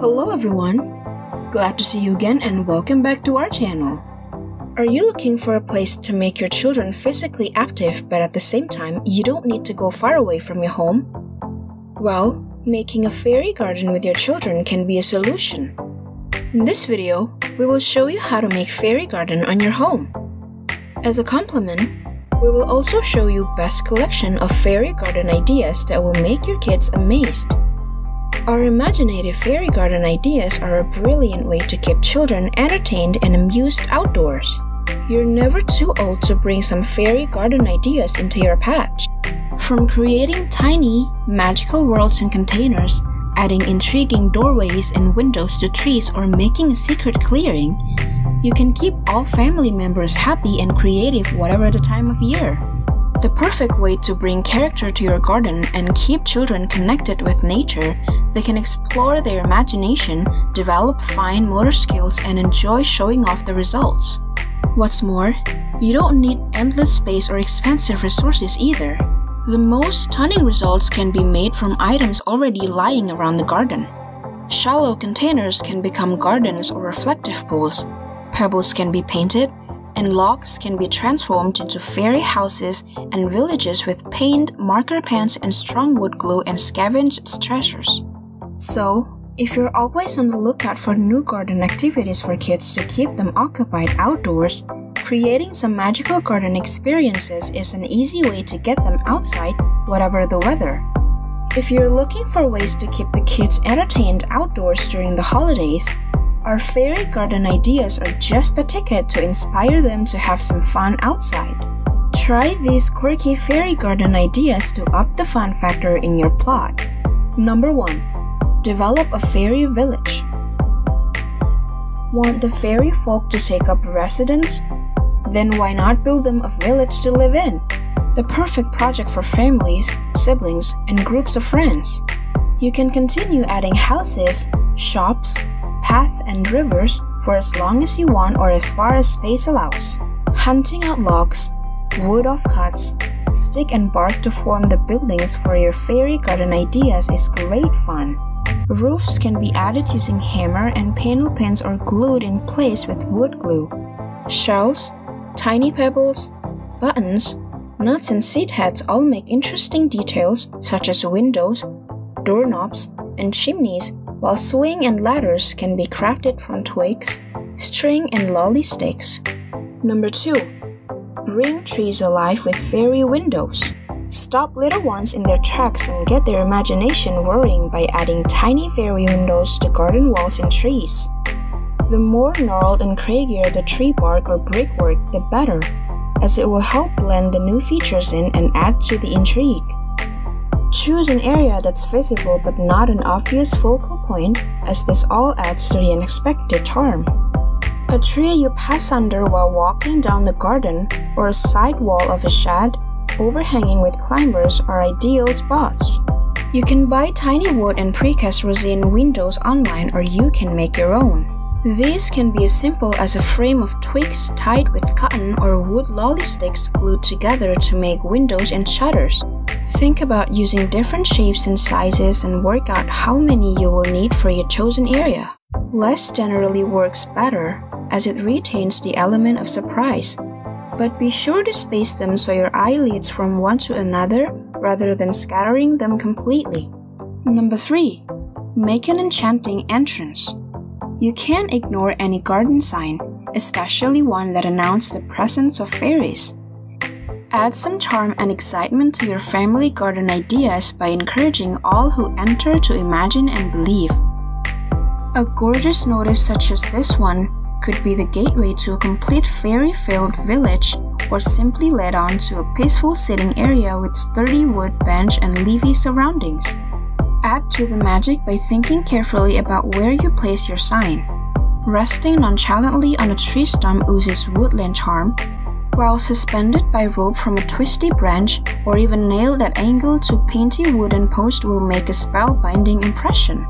Hello everyone! Glad to see you again and welcome back to our channel. Are you looking for a place to make your children physically active but at the same time you don't need to go far away from your home? Well, making a fairy garden with your children can be a solution. In this video, we will show you how to make fairy garden on your home. As a complement, we will also show you best collection of fairy garden ideas that will make your kids amazed. Our imaginative fairy garden ideas are a brilliant way to keep children entertained and amused outdoors. You're never too old to bring some fairy garden ideas into your patch. From creating tiny, magical worlds in containers, adding intriguing doorways and windows to trees, or making a secret clearing, you can keep all family members happy and creative whatever the time of year. The perfect way to bring character to your garden and keep children connected with nature, they can explore their imagination, develop fine motor skills, and enjoy showing off the results. What's more, you don't need endless space or expensive resources either. The most stunning results can be made from items already lying around the garden. Shallow containers can become gardens or reflective pools. Pebbles can be painted, and logs can be transformed into fairy houses and villages with paint, marker pens, and strong wood glue and scavenged treasures. So, if you're always on the lookout for new garden activities for kids to keep them occupied outdoors, creating some magical garden experiences is an easy way to get them outside, whatever the weather. If you're looking for ways to keep the kids entertained outdoors during the holidays, our fairy garden ideas are just the ticket to inspire them to have some fun outside. Try these quirky fairy garden ideas to up the fun factor in your plot. Number 1. Develop a fairy village. Want the fairy folk to take up residence? Then why not build them a village to live in? The perfect project for families, siblings, and groups of friends. You can continue adding houses, shops, paths, and rivers for as long as you want or as far as space allows. Hunting out logs, wood offcuts, stick and bark to form the buildings for your fairy garden ideas is great fun. Roofs can be added using hammer and panel pins or glued in place with wood glue. Shells, tiny pebbles, buttons, nuts, and seat heads all make interesting details such as windows, doorknobs, and chimneys, while swing and ladders can be crafted from twigs, string, and lolly sticks. Number 2. Bring trees alive with fairy windows. Stop little ones in their tracks and get their imagination whirring by adding tiny fairy windows to garden walls and trees. The more gnarled and craggier the tree bark or brickwork, the better, as it will help blend the new features in and add to the intrigue. Choose an area that's visible but not an obvious focal point, as this all adds to the unexpected charm. A tree you pass under while walking down the garden, or a side wall of a shed overhanging with climbers are ideal spots. You can buy tiny wood and precast resin windows online, or you can make your own. These can be as simple as a frame of twigs tied with cotton or wood lolly sticks glued together to make windows and shutters. Think about using different shapes and sizes and work out how many you will need for your chosen area. Less generally works better, as it retains the element of surprise. But be sure to space them so your eye leads from one to another rather than scattering them completely. Number 3. Make an enchanting entrance. You can't ignore any garden sign, especially one that announces the presence of fairies. Add some charm and excitement to your family garden ideas by encouraging all who enter to imagine and believe. A gorgeous notice such as this one could be the gateway to a complete fairy-filled village, or simply led on to a peaceful sitting area with sturdy wood bench and leafy surroundings. Add to the magic by thinking carefully about where you place your sign. Resting nonchalantly on a tree stump oozes woodland charm, while suspended by rope from a twisty branch or even nailed at angle to painty wooden post will make a spellbinding impression.